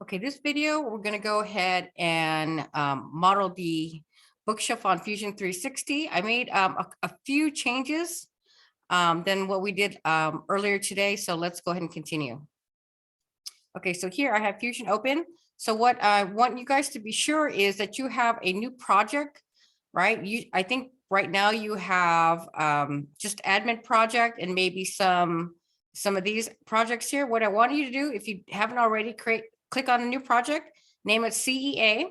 Okay, this video, we're going to go ahead and model the bookshelf on Fusion 360. I made a few changes than what we did earlier today. So let's go ahead and continue. Okay, so here I have Fusion open. So what I want you guys to be sure is that you have a new project, right? I think right now you have just admin project and maybe some of these projects here. What I want you to do, if you haven't already, click on a new project, name it CEA.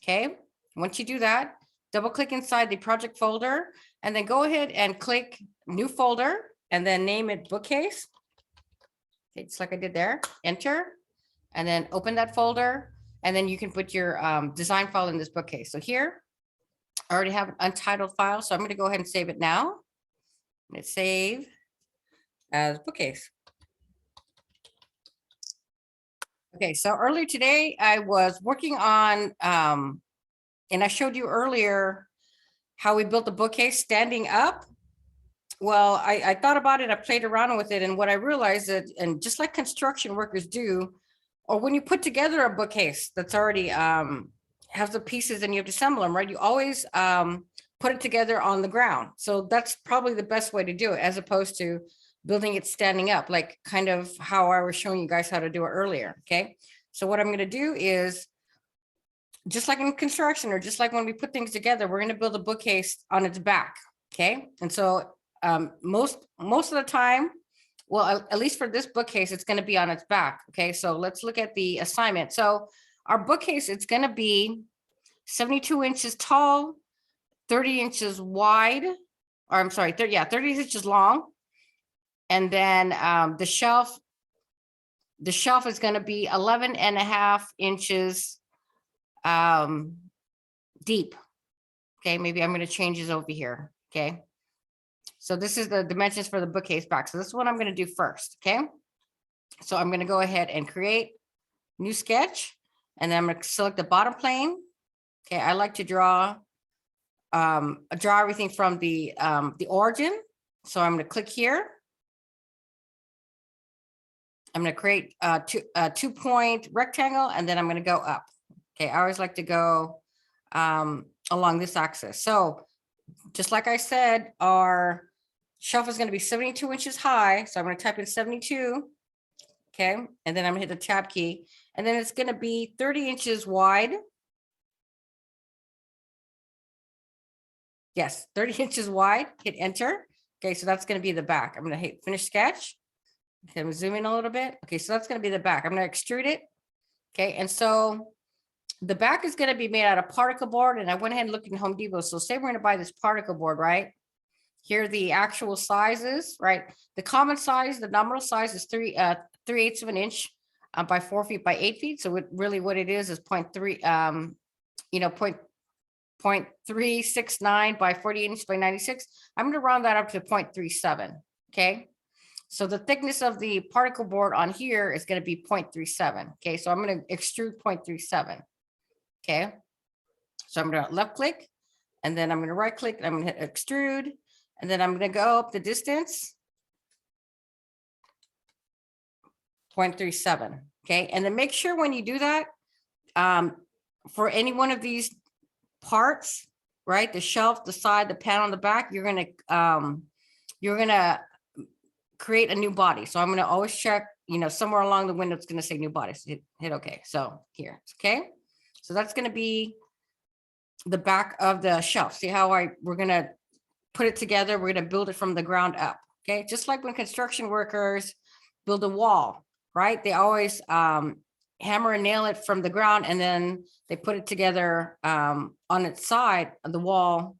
Okay, once you do that, double click inside the project folder and then go ahead and click new folder and then name it bookcase. Okay, just like I did there, enter, and then open that folder, and then you can put your design file in this bookcase. So here, I already have an untitled file, so I'm going to go ahead and save it now. Hit save as bookcase. Okay, so earlier today, I was working on, and I showed you earlier how we built the bookcase standing up. Well, I thought about it, I played around with it, and what I realized that, and just like construction workers do, or when you put together a bookcase that's already has the pieces and you have to assemble them, right? You always put it together on the ground. So that's probably the best way to do it, as opposed to building it standing up, like kind of how I was showing you guys how to do it earlier. Okay, so what I'm going to do is, just like in construction, or just like when we put things together, we're going to build a bookcase on its back. Okay, and so most of the time, well, at least for this bookcase, it's going to be on its back. Okay, so let's look at the assignment. So our bookcase, it's going to be 72 inches tall, 30 inches wide, or I'm sorry, 30 inches long. And then the shelf is going to be 11.5 inches deep. Okay, maybe I'm going to change this over here. Okay, so this is the dimensions for the bookcase back. So this is what I'm going to do first. Okay, so I'm going to go ahead and create new sketch, and then I'm going to select the bottom plane. Okay, I like to draw everything from the origin. So I'm going to click here. I'm going to create a 2-point rectangle, and then I'm going to go up. Okay, I always like to go along this axis. So just like I said, our shelf is going to be 72 inches high. So I'm going to type in 72. Okay, and then I'm going to hit the tab key, and then it's going to be 30 inches wide. Yes, 30 inches wide. Hit enter. Okay, so that's going to be the back. I'm going to hit finish sketch. Okay, I'm zooming a little bit. Okay, so that's going to be the back. I'm going to extrude it. Okay, and so the back is going to be made out of particle board, and I went ahead and looked in Home Depot. So say we're going to buy this particle board, right? Here are the actual sizes, right? The common size, the nominal size is 3/8 of an inch by 4 feet by 8 feet. So really what it is 0.3, 0.369 by 48 inches by 96. I'm going to round that up to 0.37. Okay. So the thickness of the particle board on here is going to be 0.37. Okay. So I'm going to extrude 0.37. Okay. So I'm going to left click, and then I'm going to right click, and I'm going to hit extrude, and then I'm going to go up the distance 0.37. Okay. And then make sure when you do that, for any one of these parts, right, the shelf, the side, the panel on the back, you're going to create a new body. So I'm going to always check, somewhere along the window, it's going to say new body. So hit okay. So here, okay. So that's going to be the back of the shelf. See how we're going to put it together. We're going to build it from the ground up. Okay. Just like when construction workers build a wall, right? They always hammer and nail it from the ground, and then they put it together on its side of the wall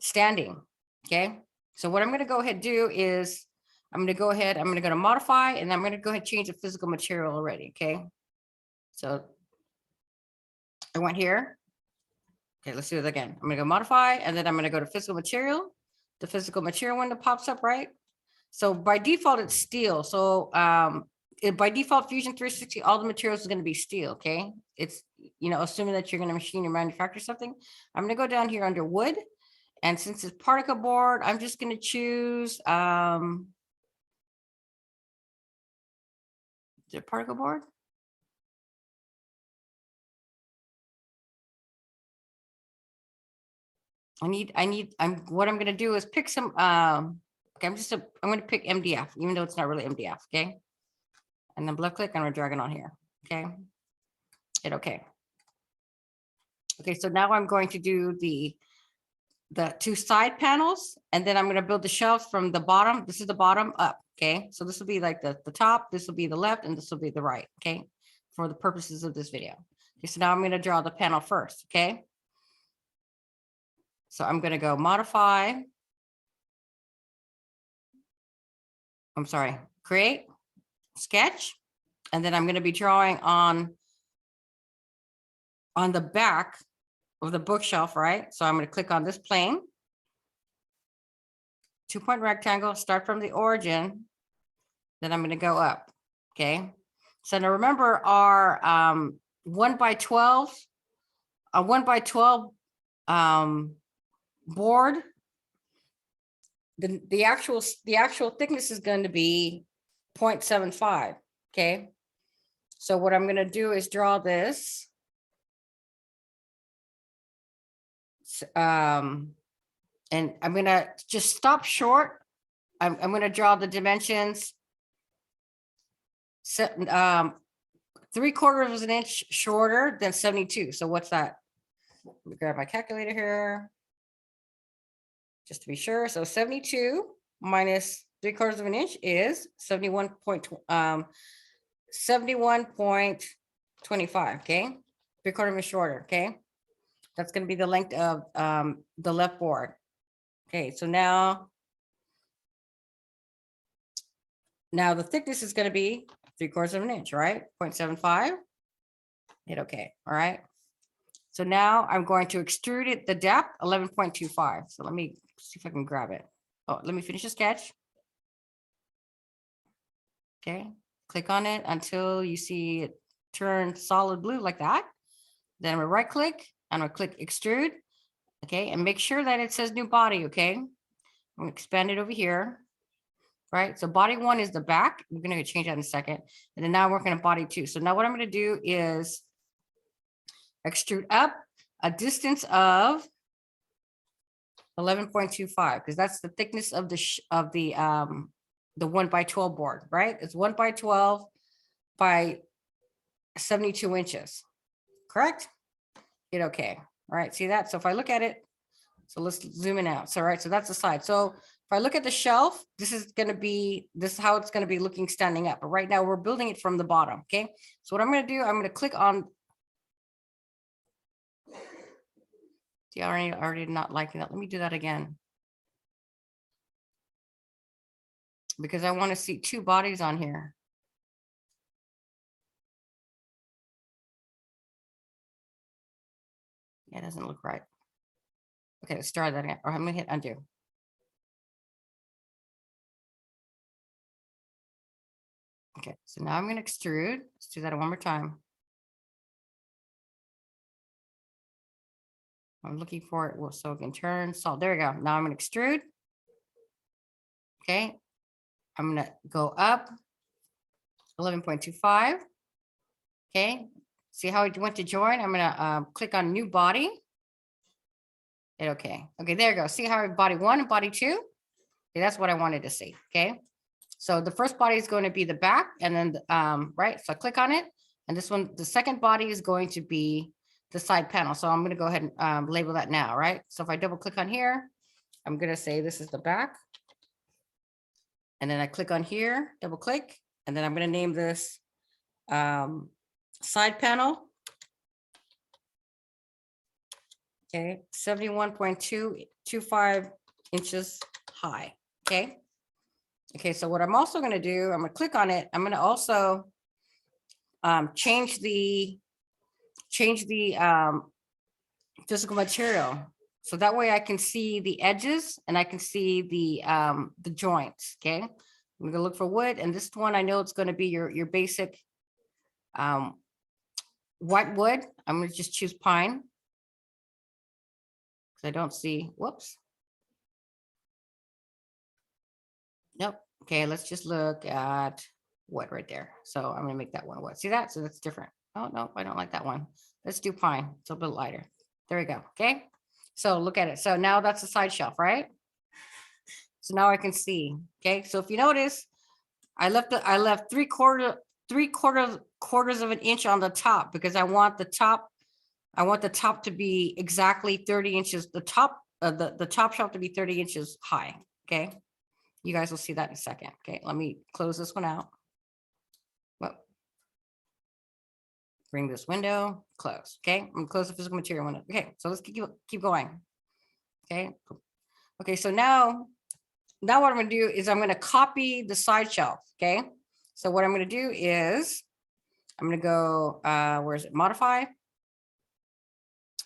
standing. Okay. So what I'm going to go ahead and do is I'm going to go to modify, and I'm going to go ahead and change the physical material already. Okay. So I went here. Okay, let's do it again. I'm going to go modify, and then I'm going to go to physical material. The physical material window pops up, right? So by default, it's steel. So by default, Fusion 360, all the materials is going to be steel. Okay. It's, assuming that you're going to machine or manufacture something. I'm going to go down here under wood. And since it's particle board, I'm just going to choose the particle board. what I'm gonna do is pick some, okay, I'm gonna pick MDF, even though it's not really MDF, okay? And then left click, and I'm gonna drag it on here, okay? Hit okay. Okay, so now I'm going to do the two side panels, and then I'm gonna build the shelves from the bottom. This is the bottom up, okay? So this will be like the top, this will be the left, and this will be the right, okay? For the purposes of this video. Okay, so now I'm gonna draw the panel first, okay? So I'm gonna go modify. I'm sorry, create, sketch, and then I'm gonna be drawing on the back of the bookshelf, right? So I'm gonna click on this plane. 2-point rectangle, start from the origin, then I'm gonna go up, okay? So now remember our 1 by 12, a 1 by 12 board, the actual thickness is going to be 0.75, okay? So what I'm gonna do is draw this. And I'm gonna just stop short. I'm gonna draw the dimensions. 3/4 of an inch shorter than 72. So what's that? Let me grab my calculator here, just to be sure. So 72 minus 3/4 of an inch is 71.25. Okay, 3/4 of an inch shorter. Okay, that's going to be the length of the left board. Okay, so now the thickness is going to be 3/4 of an inch, right? 0.75. Hit okay. All right. So now I'm going to extrude it the depth 11.25. So let me see if I can grab it. Oh, let me finish the sketch. Okay, click on it until you see it turn solid blue like that. Then I'm gonna right click and I'm gonna click extrude. Okay, and make sure that it says new body. Okay, I'm gonna expand it over here. Right, so body 1 is the back. We're gonna change that in a second. And then now we're working on body 2. So now what I'm gonna do is extrude up a distance of 11.25, because that's the thickness of the 1 by 12 board, right? It's 1 by 12 by 72 inches, correct? Hit okay. All right, see that? So if I look at it, so let's zoom in out. So, right, so that's the side. So if I look at the shelf, this is how it's going to be looking standing up. But right now we're building it from the bottom. Okay. So what I'm going to do, I'm going to click on. See, I already not liking that. Let me do that again, because I want to see 2 bodies on here. Yeah, it doesn't look right. Okay, let's try that again. Or I'm going to hit undo. Okay, so now I'm going to extrude. Let's do that one more time. I'm looking for it. Well, so it can turn solid. There we go. Now I'm going to extrude. Okay, I'm going to go up 11.25. Okay, see how it went to join? I'm going to click on new body. Okay, there you go. See how body 1 and body 2? Okay, that's what I wanted to see. Okay, so the first body is going to be the back, and then right, so I click on it, and this one, the second body is going to be the side panel. So I'm going to go ahead and label that now, right? So if I double click on here, I'm going to say this is the back, and then I click on here, double click, and then I'm going to name this side panel. Okay, 71.225 inches high. Okay. Okay, so what I'm also going to do, I'm going to click on it. I'm going to also change the physical material, so that way I can see the edges and I can see the joints. Okay, I'm going to look for wood, and this one I know it's going to be your basic white wood. I'm going to just choose pine, because I don't see. Whoops. Nope. Okay, let's just look at wood right there. So I'm going to make that one wood. See that? So that's different. Oh, no, I don't like that one. Let's do pine. It's a little bit lighter. There we go. Okay. So look at it. So now that's the side shelf, right? So now I can see. Okay, so if you notice, I left quarters of an inch on the top because I want the top to be exactly 30 inches, the top shelf to be 30 inches high. Okay, you guys will see that in a second. Okay, let me close this one out. Well, bring this window, close. Okay, I'm gonna close the physical material window. Okay, so let's keep going. Okay, okay, so now what I'm gonna do is I'm gonna copy the side shelf. Okay, so what I'm gonna do is I'm gonna go, where is it? Modify.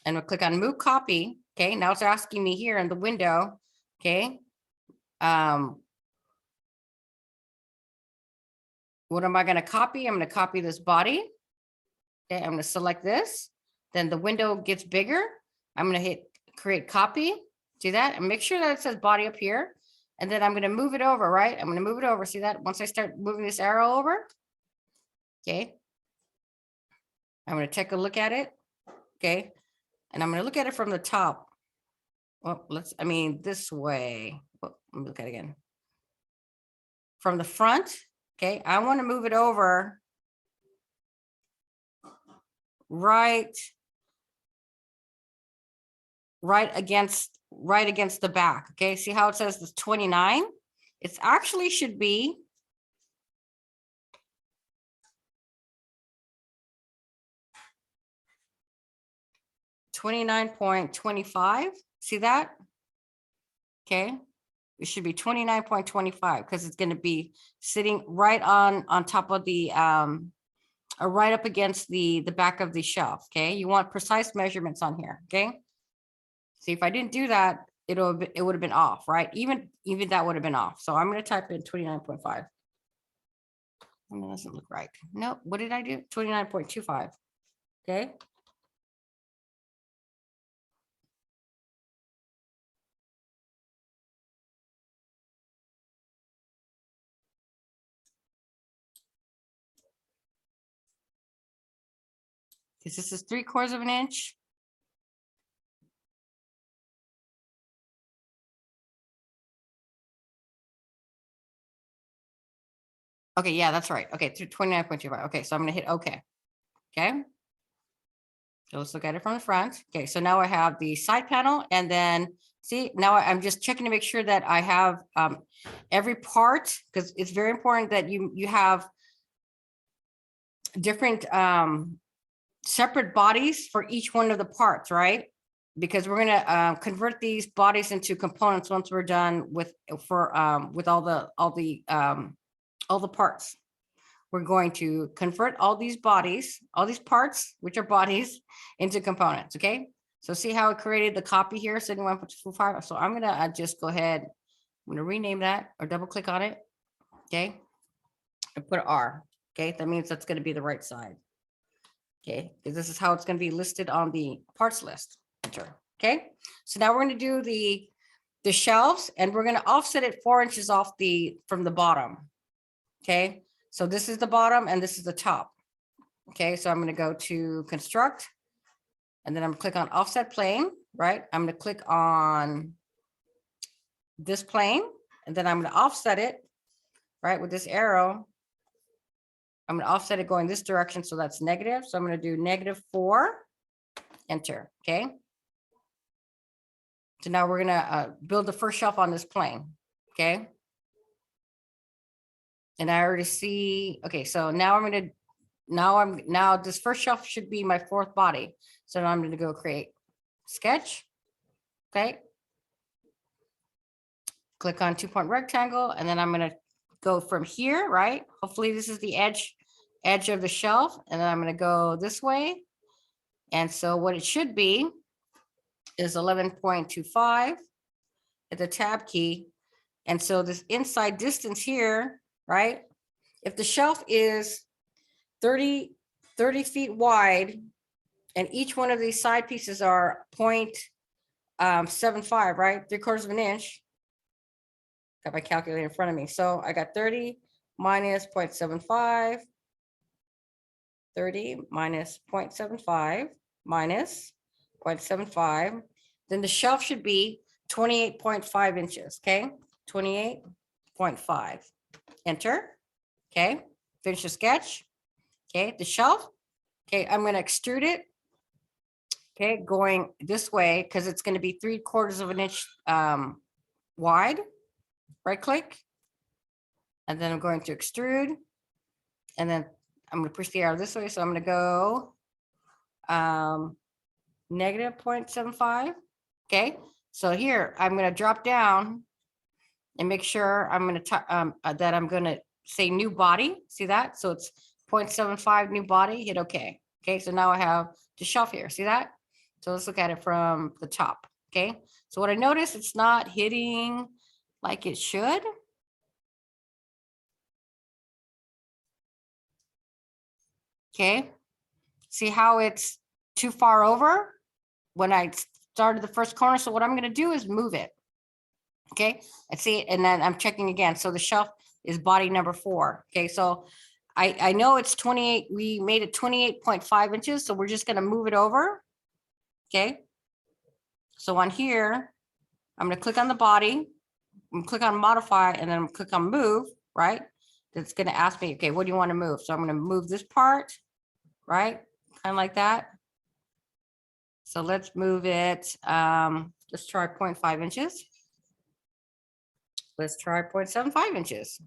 And we'll click on move copy. Okay, now it's asking me here in the window. Okay. What am I going to copy? I'm going to copy this body. Okay, I'm going to select this. Then the window gets bigger. I'm going to hit create copy. See that? And make sure that it says body up here. And then I'm going to move it over, right? I'm going to move it over. See that? Once I start moving this arrow over. Okay. I'm going to take a look at it. Okay. And I'm going to look at it from the top. Well, this way. Well, let me look at it again. From the front. Okay. I want to move it over right against the back. Okay. See how it says this 29? It actually should be 29.25. See that? Okay. It should be 29.25 because it's going to be sitting right on top of the or right up against the back of the shelf. Okay. You want precise measurements on here. Okay. See, if I didn't do that, it would have been off, right? Even that would have been off. So I'm going to type in 29.5. And that doesn't look right. No, what did I do? 29.25. Okay. Because this is 3/4 of an inch. Okay, yeah, that's right. Okay, through 29.25. Okay, so I'm going to hit OK. Okay. So let's look at it from the front. Okay, so now I have the side panel, and then see, now I'm just checking to make sure that I have every part, because it's very important that you have different separate bodies for each one of the parts, right? Because we're going to convert these bodies into components once we're done with all the parts. We're going to convert all these bodies, all these parts, which are bodies, into components. Okay. So see how it created the copy here, 71.25. So I'm going to just go ahead. I'm going to rename that or double click on it. Okay. And put R. Okay. That means that's going to be the right side. Okay. Because this is how it's going to be listed on the parts list. Enter. Okay. So now we're going to do the shelves, and we're going to offset it 4 inches off from the bottom. Okay. So this is the bottom and this is the top. Okay, so I'm going to go to construct, and then I'm going to click on offset plane, right? I'm going to click on this plane, and then I'm going to offset it, right, with this arrow. I'm going to offset it going this direction, so that's negative. So I'm going to do -4, enter. Okay. So now we're going to build the first shelf on this plane. Okay. And I already see, okay, so now now this first shelf should be my 4th body. So now I'm going to go create sketch. Okay. Click on 2-point rectangle, and then I'm going to go from here, right? Hopefully this is the edge of the shelf, and then I'm going to go this way. And so what it should be is 11.25 at the tab key. And so this inside distance here, right? If the shelf is 30 feet wide, and each one of these side pieces are 0.75, right? 3/4 of an inch. Got my calculator in front of me. So I got 30 minus 0.75, 30 minus 0.75 minus 0.75. then the shelf should be 28.5 inches, okay? 28.5. Enter, okay? Finish the sketch, okay? The shelf, okay, I'm gonna extrude it, okay, going this way, because it's gonna be 3/4 of an inch wide. Right click, and then I'm going to extrude, and then I'm gonna push the arrow this way, so I'm gonna go negative 0.75. Okay, so here I'm gonna drop down and make sure I'm gonna that I'm gonna say new body. See that? So it's 0.75 new body. Hit OK. Okay, so now I have the shelf here. See that? So let's look at it from the top. Okay, so what I notice, it's not hitting like it should. Okay, see how it's too far over when I started the first corner. So what I'm going to do is move it. Okay, I see it, and then I'm checking again. So the shelf is body number 4. Okay, so I know it's 28. We made it 28.5 inches. So we're just going to move it over. Okay, so on here, I'm going to click on the body. I'm going to click on modify, and then I'm click on move. Right, it's going to ask me, okay, what do you want to move? So I'm going to move this part. Right, kind of like that. So let's move it. Let's try 0.5 inches. Let's try 0.75 inches.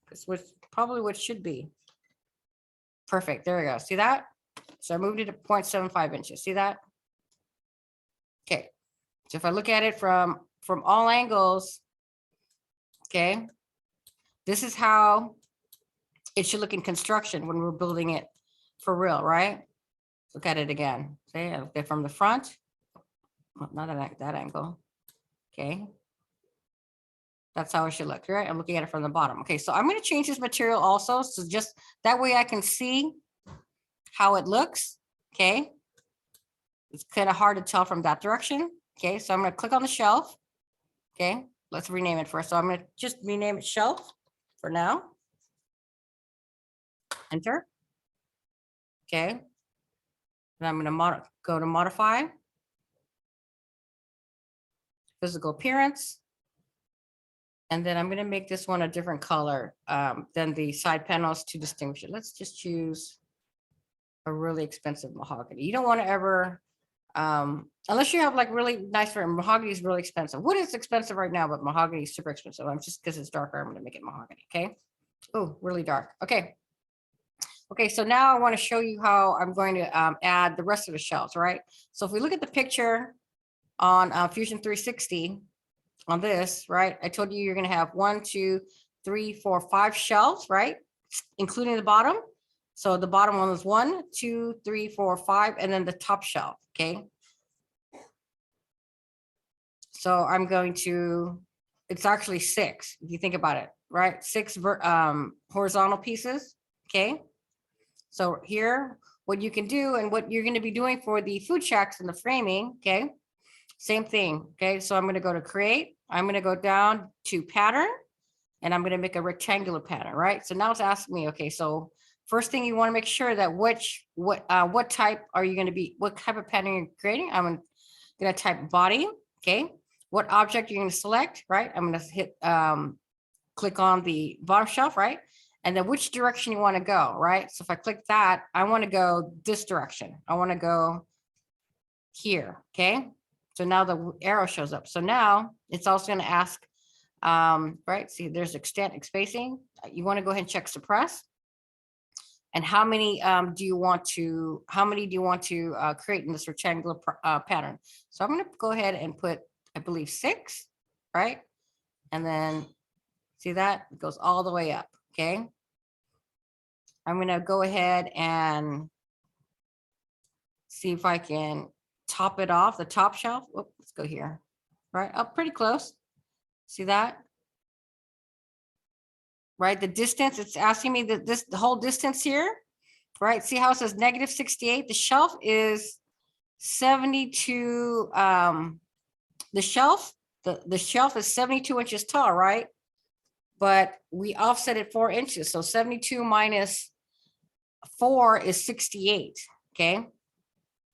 This was probably what it should be. Perfect. There we go. See that? So I moved it to 0.75 inches. See that? Okay. So if I look at it from all angles, okay, this is how it should look in construction when we're building it for real, right? Look at it again. See, I looked at it from the front. Well, not at that angle. Okay. That's how it should look, right? I'm looking at it from the bottom. Okay, so I'm going to change this material also. So just that way I can see how it looks. Okay. It's kind of hard to tell from that direction. Okay, so I'm going to click on the shelf. Okay, let's rename it first. So I'm going to just rename it shelf for now. Enter. Okay. And I'm going to go to modify. Physical appearance. And then I'm going to make this one a different color than the side panels to distinguish it. Let's just choose a really expensive mahogany. You don't want to ever, unless you have like really nice for mahogany is really expensive. Wood is expensive right now, but mahogany is super expensive. I'm just because it's darker, I'm going to make it mahogany. Okay. Oh, really dark. Okay. Okay, so now I want to show you how I'm going to add the rest of the shelves, right? So if we look at the picture on Fusion 360 on this, right? I told you you're going to have 1, 2, 3, 4, 5 shelves, right? Including the bottom. So the bottom one was 1, 2, 3, 4, 5, and then the top shelf. Okay. So I'm going to, it's actually 6, if you think about it, right? 6 horizontal pieces. Okay. So here, what you can do and what you're going to be doing for the food shacks and the framing. Okay. Same thing. Okay. So I'm going to go to create. I'm going to go down to pattern, and I'm going to make a rectangular pattern, right? So now it's asking me, okay, so first thing you want to make sure that what type are you going to be, what type of pattern you're creating? I'm going to type body. Okay. What object you're going to select, right? I'm going to hit, click on the bottom shelf, right? And then which direction you want to go, right? So if I click that, I want to go this direction. I want to go here. Okay. So now the arrow shows up. So now it's also going to ask, right? See, there's extent, spacing. You want to go ahead and check suppress. And how many do you want to create in this rectangular pattern? So I'm going to go ahead and put, I believe 6, right? And then see that it goes all the way up. Okay. I'm going to go ahead and see if I can top it off the top shelf. Whoop, let's go here, right up pretty close. See that? Right, the distance, it's asking me that the whole distance here, right? See how it says negative 68? The shelf is 72. The shelf is 72 inches tall, right? But we offset it 4 inches. So 72 minus 4 is 68. Okay.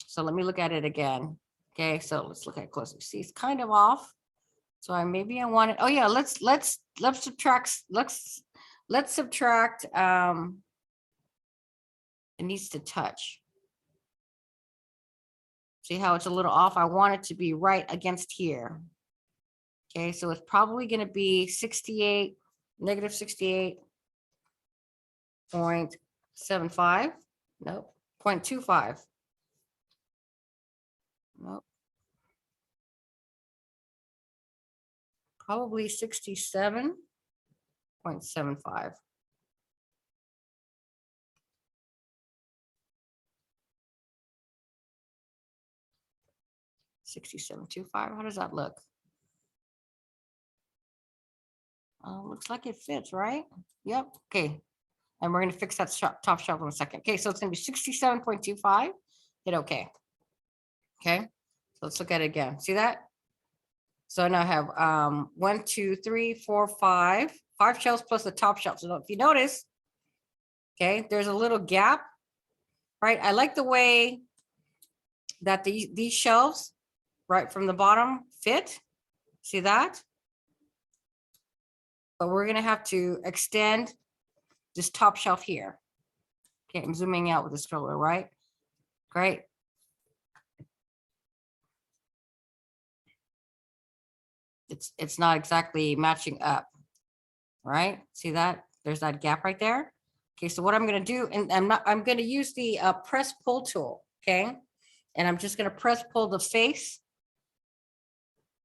So let me look at it again. Okay, so let's look at it closely. See, it's kind of off. So maybe I want it. Oh yeah, let's subtract. Let's subtract. It needs to touch. See how it's a little off? I want it to be right against here. Okay, so it's probably going to be 68, negative 68.75. Nope, 0.25. Nope. Probably 67.75. 67.25. How does that look? Looks like it fits, right? Yep. Okay. And we're going to fix that top shelf in a second. Okay, so it's going to be 67.25. Hit OK. Okay, so let's look at it again. See that? So now I have 1, 2, 3, 4, 5 shelves plus the top shelf. So if you notice, okay, there's a little gap, right? I like the way that these shelves, right from the bottom, fit. See that? But we're going to have to extend this top shelf here. Okay, I'm zooming out with the scroller, right? Great. It's not exactly matching up, right? See that? There's that gap right there. Okay, so what I'm going to do, and I'm going to use the press pull tool, okay? And I'm just going to press pull the face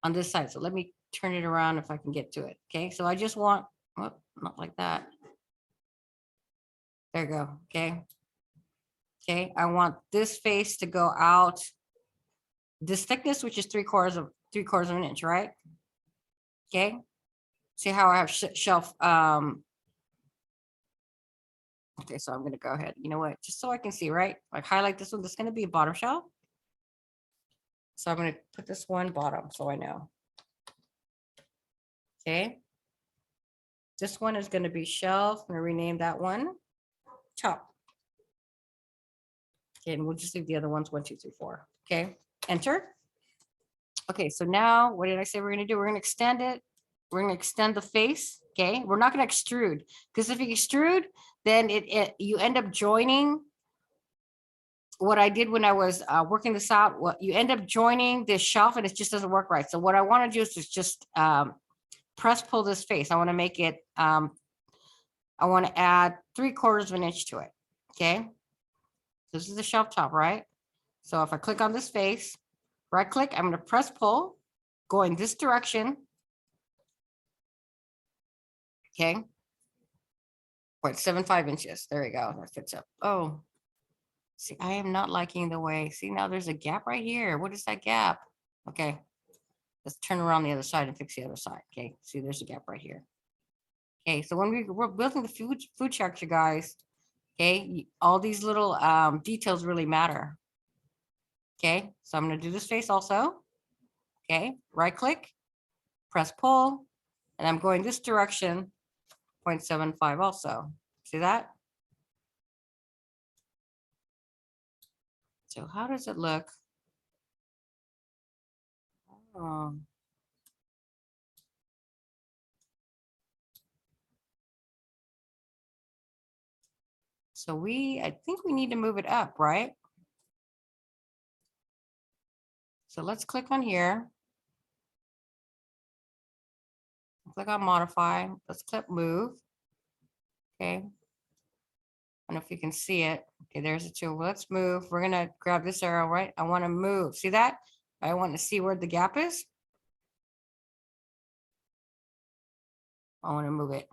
on this side. So let me turn it around if I can get to it. Okay, so I just want, oh, not like that. There you go. Okay. Okay, I want this face to go out this thickness, which is 3/4 of an inch, right? Okay. See how I have shelf. Okay, so I'm going to go ahead. You know what? Just so I can see, right? Like highlight this one. This is going to be a bottom shelf. So I'm going to put this one bottom so I know. Okay. This one is going to be shelf. I'm going to rename that one top. Okay, and we'll just leave the other ones 1, 2, 3, 4. Okay, enter. Okay, so now what did I say we're going to do? We're going to extend it. We're going to extend the face. Okay, we're not going to extrude, because if you extrude, then you end up joining what I did when I was working this out. What you end up joining this shelf, and it just doesn't work right. So what I want to do is just press pull this face. I want to make it. I want to add 3/4 of an inch to it. Okay, this is the shelf top, right? So if I click on this face, right click, I'm going to press pull, going this direction. Okay. 0.75 inches. There we go. That fits up. Oh, see, I am not liking the way. See, now there's a gap right here. What is that gap? Okay. Let's turn around the other side and fix the other side. Okay. See, there's a gap right here. Okay. So when we're building the food structure, guys, okay, all these little details really matter. Okay. So I'm going to do this face also. Okay. Right click, press pull, and I'm going this direction, 0.75 also. See that? So how does it look? So I think we need to move it up, right? So let's click on here. Click on modify. Let's click move. Okay. I don't know if you can see it. Okay, there's the tool. Let's move. We're gonna grab this arrow, right? I want to move. See that? I want to see where the gap is. I want to move it.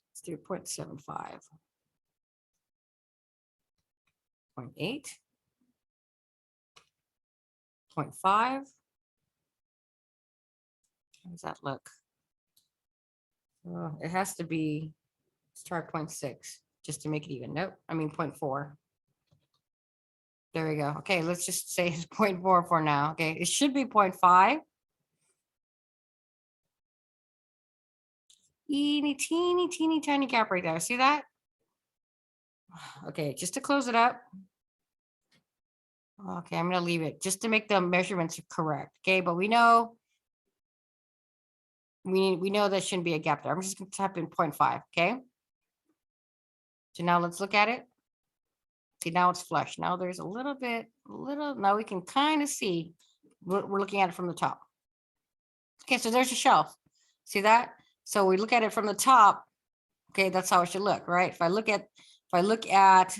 Let's do 0.75. 0.8. 0.5. How does that look? Oh, it has to be, let's try 0.6 just to make it even. Nope, I mean 0.4. There we go. Okay, let's just say it's 0.4 for now. Okay, it should be 0.5. Teeny tiny gap right there. See that? Okay, just to close it up. Okay, I'm gonna leave it just to make the measurements correct. Okay, but we know we know there shouldn't be a gap there. I'm just gonna type in 0.5. Okay. So now let's look at it. See, now it's flush. Now there's a little bit, now we can kind of see. We're looking at it from the top. Okay, so there's a shelf. See that? So we look at it from the top. Okay, that's how it should look, right? If I look at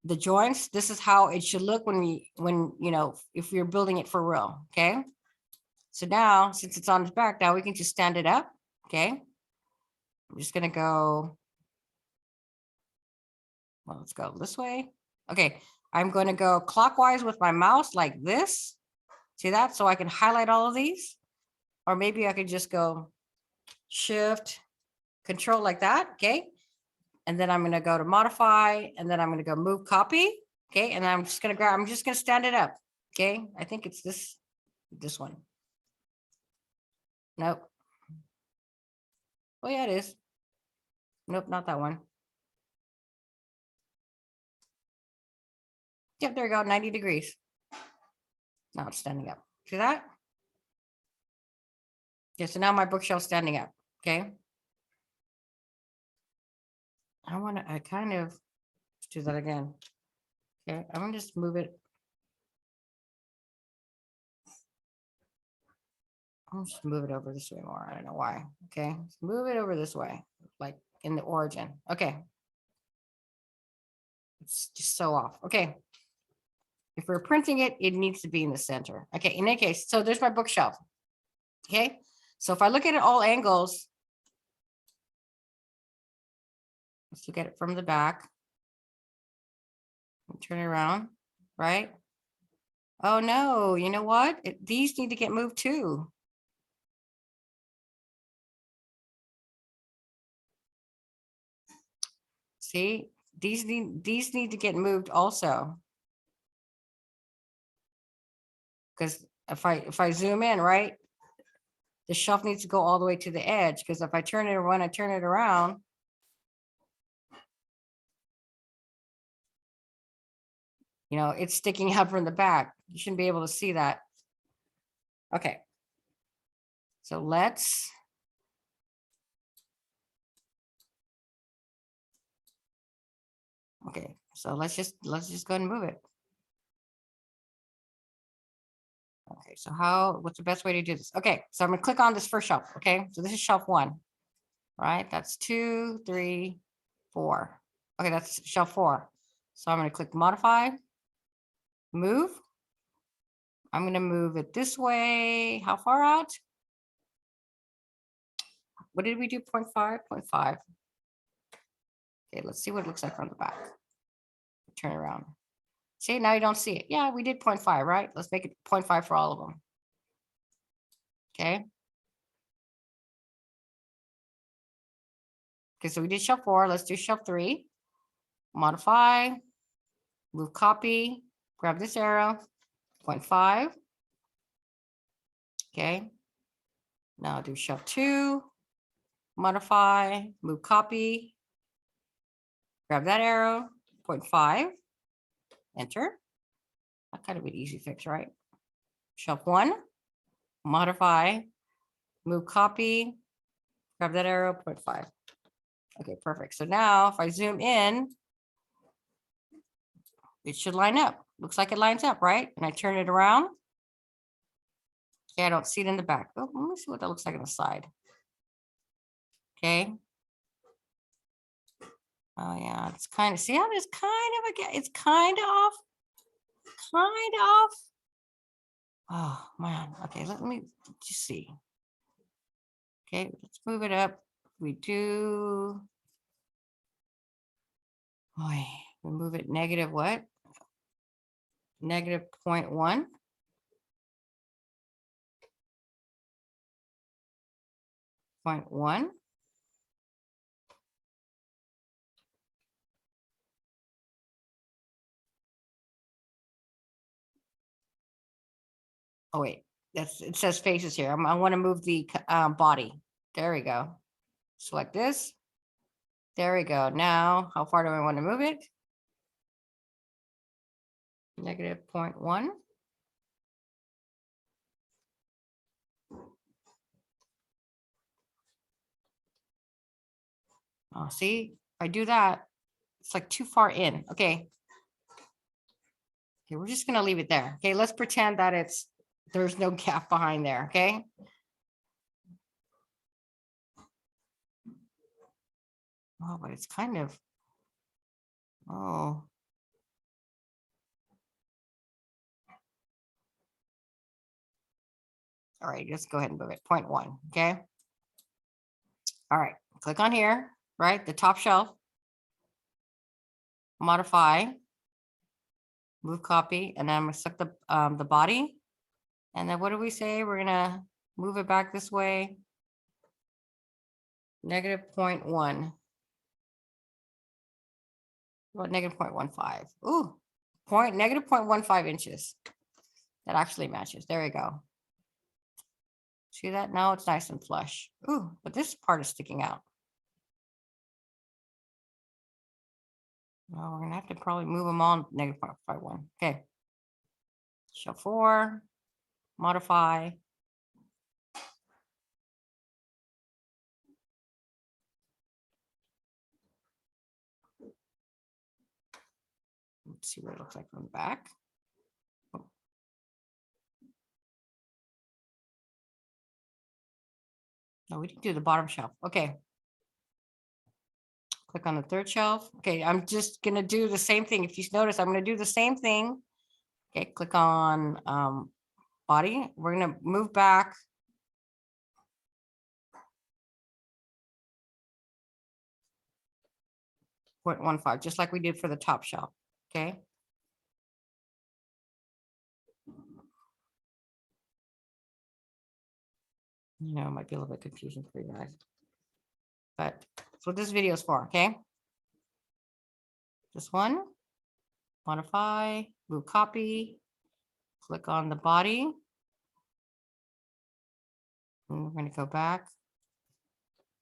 the joints, this is how it should look when if we're building it for real. Okay. So now, since it's on its back, now we can just stand it up. Okay. I'm just gonna go. Well, let's go this way. Okay, I'm going to go clockwise with my mouse like this. See that? So I can highlight all of these. Or maybe I could just go Shift, Control like that. Okay. And then I'm going to go to modify, and then I'm going to go move copy. Okay. And I'm just going to grab, I'm just going to stand it up. Okay. I think it's this one. Nope. Oh yeah, it is. Nope, not that one. Yep, there we go, 90 degrees. Now it's standing up. See that? Okay, so now my bookshelf's standing up. Okay. I kind of, let's do that again. Okay, I'm gonna just move it. I'll just move it over this way more. I don't know why. Okay, let's move it over this way, like in the origin. Okay. It's just so off. Okay. If we're printing it, it needs to be in the center. Okay, in any case, so there's my bookshelf. Okay, so if I look at it all angles, let's look at it from the back. Turn it around, right? Oh no, you know what? These need to get moved too. See, these need to get moved also. Because if I zoom in, right, the shelf needs to go all the way to the edge. Because if I turn it when I turn it around, it's sticking out from the back. You shouldn't be able to see that. Okay. So let's just go ahead and move it. Okay, so what's the best way to do this? Okay, so I'm gonna click on this first shelf. Okay, so this is shelf 1, right? That's 2, 3, 4. Okay, that's shelf 4. So I'm gonna click modify, move. I'm gonna move it this way. How far out? What did we do? 0.5, 0.5. Okay, let's see what it looks like from the back. Turn around. See, now you don't see it. Yeah, we did 0.5, right? Let's make it 0.5 for all of them. Okay. Okay, so we did shelf 4. Let's do shelf 3. Modify, move copy, grab this arrow, 0.5. Okay. Now do shelf 2, modify, move copy, grab that arrow, 0.5, enter. That kind of an easy fix, right? Shelf 1, modify, move copy, grab that arrow, 0.5. Okay, perfect. So now if I zoom in, it should line up. Looks like it lines up, right? And I turn it around. Okay, I don't see it in the back. Oh, let me see what that looks like on the side. Okay. Oh yeah, it's kind of, see how there's kind of it's kind of off. Kind of off. Oh man. Okay, let me just see. Okay, let's move it up. We do. Boy, we move it negative what? Negative 0.1. 0.1. Oh wait, it says faces here. I want to move the body. There we go. Select this. There we go. Now, how far do I want to move it? negative 0.1. Oh, see, if I do that, it's like too far in. Okay. Okay, we're just gonna leave it there. Okay, let's pretend that there's no gap behind there. Okay. Oh, but it's kind of, oh. All right, let's go ahead and move it. 0.1. Okay. All right, click on here, right? The top shelf. Modify. Move copy, and then I'm gonna select the body. And then what do we say? We're gonna move it back this way. Negative 0.1. About negative 0.15. Ooh, negative 0.15 inches. That actually matches. There we go. See that? Now it's nice and flush. Ooh, but this part is sticking out. Well, we're gonna have to probably move them on negative 0.51. Okay. Shelf 4, modify. Let's see what it looks like from the back. No, we didn't do the bottom shelf. Okay. Click on the third shelf. Okay, I'm just gonna do the same thing. If you notice, I'm gonna do the same thing. Okay, click on body. We're gonna move back. .15, just like we did for the top shelf. Okay. You know, it might be a little bit confusing for you guys, but that's what this video is for. Okay. This one, modify, move copy, click on the body. And we're going to go back.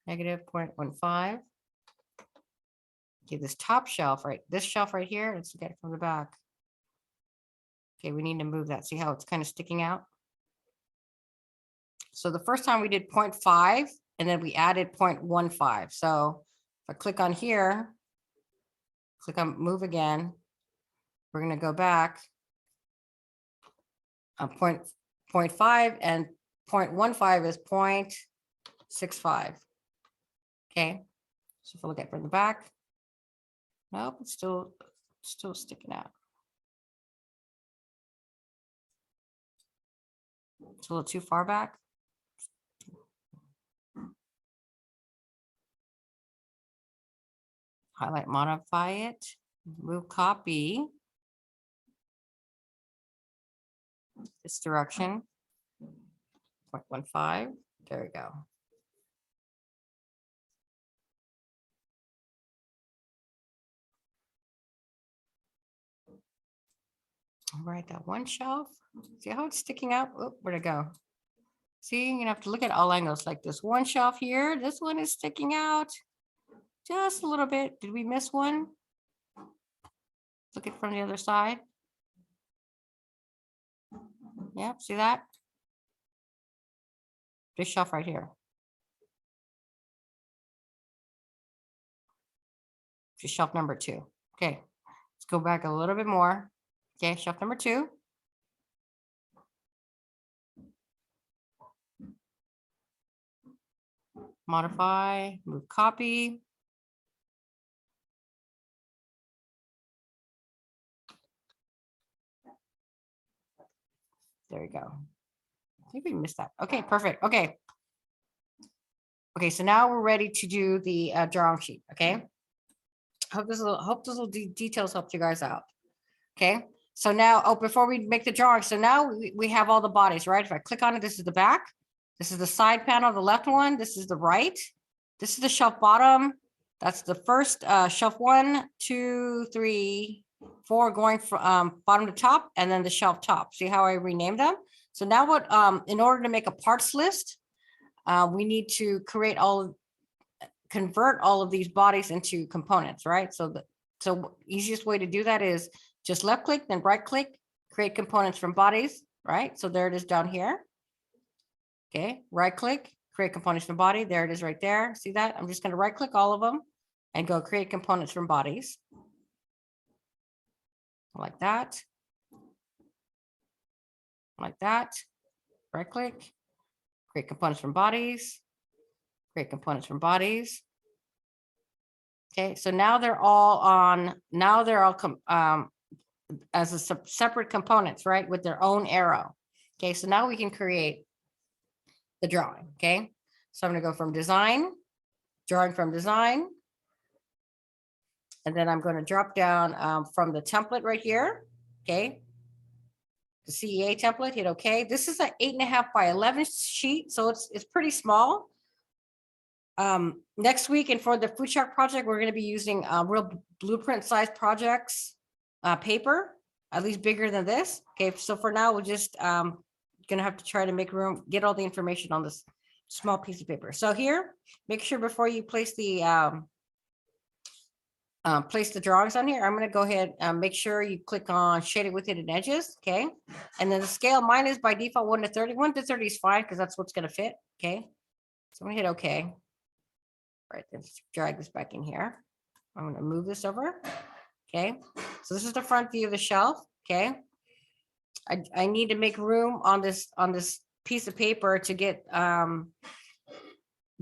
Negative 0.15. Okay, this top shelf, right? This shelf right here, let's get it from the back. Okay, we need to move that. See how it's kind of sticking out? So the first time we did 0.5 and then we added 0.15. So if I click on here, click on move again, we're going to go back 0.5 and 0.15 is 0.65. Okay, so if I look at from the back, nope, it's still sticking out. It's a little too far back. Highlight, modify it, move copy this direction, 0.15. There we go. All right, that one shelf. See how it's sticking out? Oh, where'd it go? See, you're gonna have to look at all angles. Like this one shelf here, this one is sticking out just a little bit. Did we miss one? Look at from the other side. Yep, see that? This shelf right here. Just shelf number 2. Okay, let's go back a little bit more. Okay, shelf number 2. Modify, move copy. There you go. I think we missed that. Okay, perfect. Okay. Okay, so now we're ready to do the drawing sheet. Okay. Hope those little details helped you guys out. Okay. So now, oh, before we make the drawing, so now we have all the bodies, right? If I click on it, this is the back. This is the side panel, the left one. This is the right. This is the shelf bottom. That's the first shelf 1, 2, 3, 4 going from bottom to top, and then the shelf top. See how I renamed them? So now what, in order to make a parts list, we need to convert all of these bodies into components, right? So So easiest way to do that is just left click, then right click, create components from bodies, right? So there it is down here. Okay, right click, create components from body. There it is right there. See that? I'm just going to right click all of them and go create components from bodies. Like that. Like that. Right click, create components from bodies, create components from bodies. Okay, so now they're all on, now they're all as a separate components, right? With their own arrow. Okay, so now we can create the drawing. Okay, so I'm going to go from design, drawing from design. And then I'm going to drop down from the template right here. Okay, the CEA template, hit OK. This is an 8.5 by 11 sheet, so it's pretty small. Next week and for the food truck project, we're going to be using real blueprint size projects paper, at least bigger than this. Okay, so for now, we're just gonna have to try to make room, get all the information on this small piece of paper. So here, make sure before you place the drawings on here, I'm gonna go ahead and make sure you click on shaded with hidden edges. Okay, and then the scale, mine is by default 1 to 30. 1 to 30 is fine because that's what's gonna fit. Okay, so I'm gonna hit OK. Right, let's drag this back in here. I'm going to move this over. Okay, so this is the front view of the shelf. Okay, I need to make room on this piece of paper to get the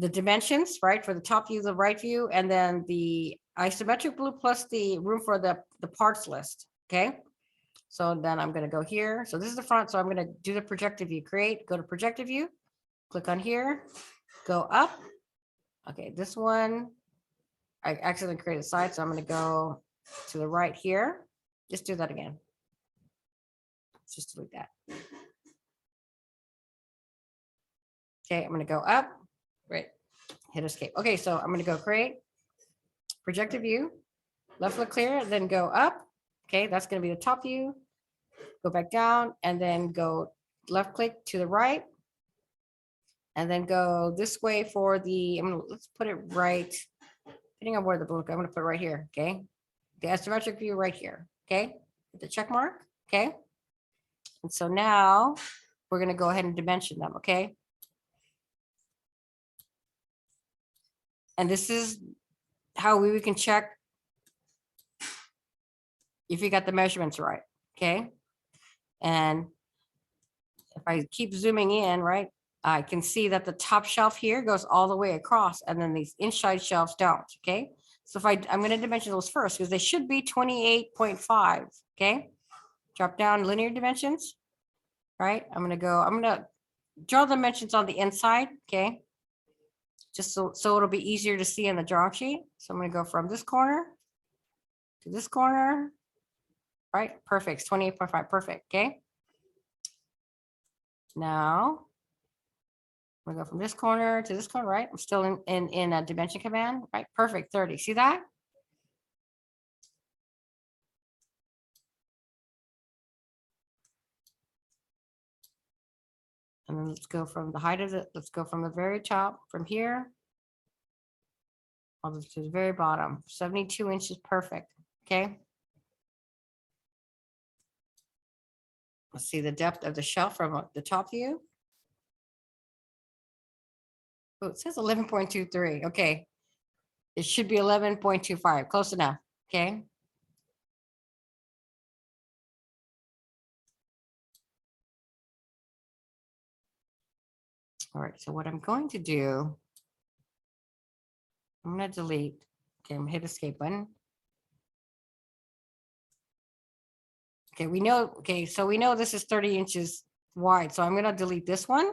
dimensions, right, for the top view, the right view, and then the isometric blue plus the room for the parts list. Okay, so then I'm going to go here. So this is the front. So I'm going to do the projected view. Create. Go to projected view. Click on here. Go up. Okay, this one, I accidentally created a side, so I'm going to go to the right here. Just do that again. Just delete that. Okay, I'm going to go up. Right, hit escape. Okay, so I'm going to go create projected view. Left click clear, then go up. Okay, that's going to be the top view. Go back down and then go left click to the right. And then go this way for the, let's put it right, depending on where the blue, I'm going to put it right here. Okay, the isometric view right here. Okay, the check mark. Okay, and so now we're going to go ahead and dimension them. Okay, and this is how we can check if you got the measurements right. Okay, and if I keep zooming in, right, I can see that the top shelf here goes all the way across, and then these inside shelves don't. Okay, so if I'm going to dimension those first because they should be 28.5. Okay, drop down linear dimensions. Right, I'm going to draw the dimensions on the inside. Okay, just so it'll be easier to see in the drawing sheet. So I'm going to go from this corner to this corner. Right, perfect. 28.5. Perfect. Okay, now we go from this corner to this corner, right? I'm still in a dimension command, right? Perfect, 30. See that? And then let's go from the height of it. Let's go from the very top, from here, all the way to the very bottom. 72 inches, perfect. Okay. Let's see the depth of the shelf from the top view. Oh, it says 11.23. Okay. It should be 11.25. Close enough. Okay. All right. So what I'm going to do, I'm going to delete. Okay. I'm going to hit escape button. Okay. We know. Okay. So we know this is 30 inches wide. So I'm going to delete this one.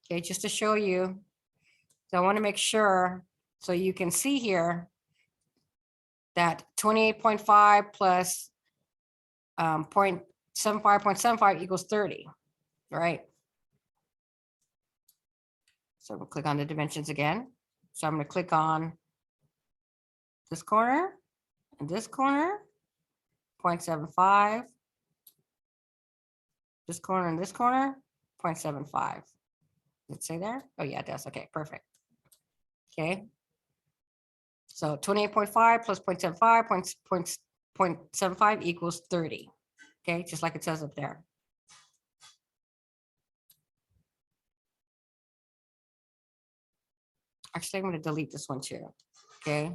Okay. Just to show you. So I want to make sure so you can see here that 28.5 plus 0.75 equals 30, right? So we'll click on the dimensions again. So I'm going to click on this corner and this corner, 0.75, this corner and this corner, 0.75. Does it say there? Oh yeah, it does. Okay, perfect. Okay. So 28.5 plus 0.75, 0.75 equals 30. Okay, just like it says up there. Actually, I'm going to delete this one too. Okay,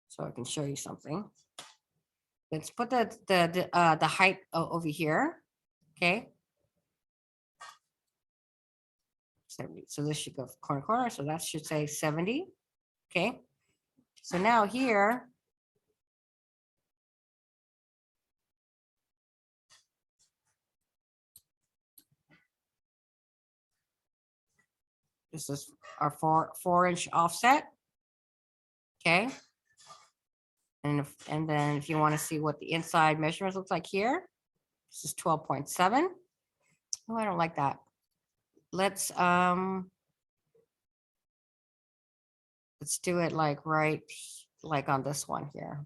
so I can show you something. Let's put the height over here. Okay. 70. So this should go corner to corner. So that should say 70. Okay. So now here, this is our 4-inch offset. Okay. And then if you want to see what the inside measurements looks like here, this is 12.7. Oh, I don't like that. Let's do it like right like on this one here.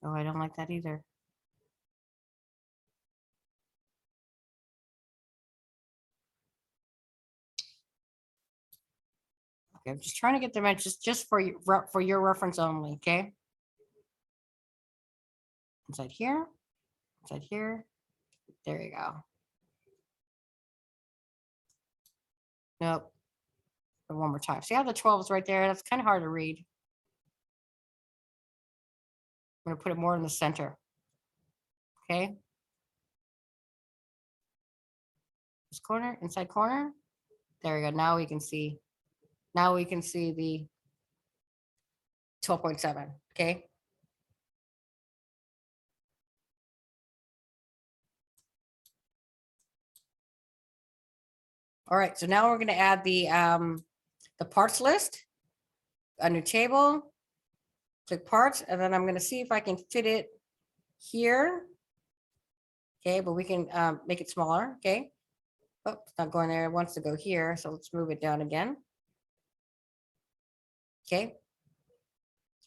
Oh, I don't like that either. Okay, I'm just trying to get dimensions just for your reference only. Okay. Inside here, inside here. There you go. Nope. One more time. See how the 12 is right there? That's kind of hard to read. I'm going to put it more in the center. Okay. This corner, inside corner. There we go. Now we can see. Now we can see the 12.7. Okay. All right. So now we're going to add the parts list. A new table. Click parts, and then I'm going to see if I can fit it here. Okay, but we can make it smaller. Okay. Oh, it's not going there. It wants to go here. So let's move it down again. Okay.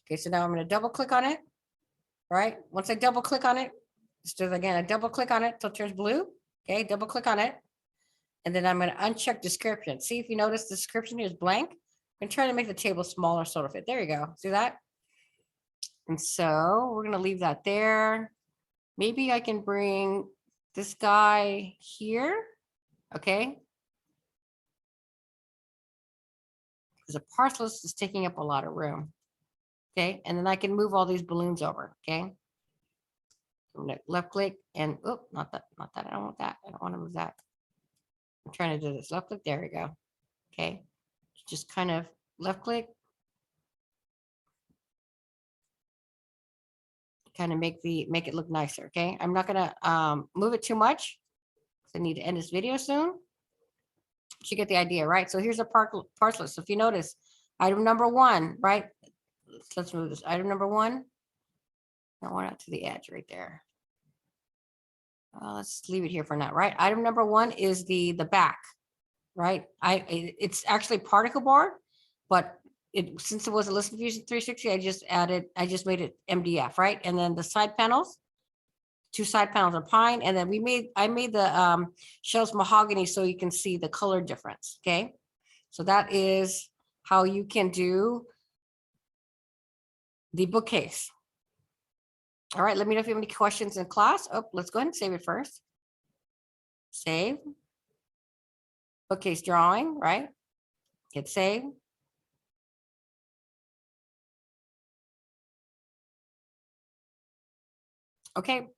Okay, so now I'm going to double click on it. Right. Once I double click on it, let's do it again. I double click on it till it turns blue. Okay, double click on it. And then I'm going to uncheck description. See if you notice the description is blank. I'm trying to make the table smaller so it'll fit. There you go. See that? And so we're going to leave that there. Maybe I can bring this guy here. Okay. Because the parts list is taking up a lot of room. Okay. And then I can move all these balloons over. Okay. I'm going to left click and, oh, not that. I don't want that. I don't want to move that. I'm trying to do this. Left click. There we go. Okay. Just kind of left click. Kind of make it look nicer. Okay. I'm not going to move it too much. I need to end this video soon. You get the idea, right? So here's a parts list. So if you notice, item number 1, right? Let's move this. Item number 1. I want it to the edge right there. Let's leave it here for now, right? Item number 1 is the back, right? It's actually particle board, but since it was a Listen Fusion 360, I just made it MDF, right? And then the side panels, 2 side panels are pine, and then I made the shelves mahogany so you can see the color difference. Okay, so that is how you can do the bookcase. All right, let me know if you have any questions in class. Oh, let's go ahead and save it first. Save. Bookcase drawing, right? Hit save. Okay,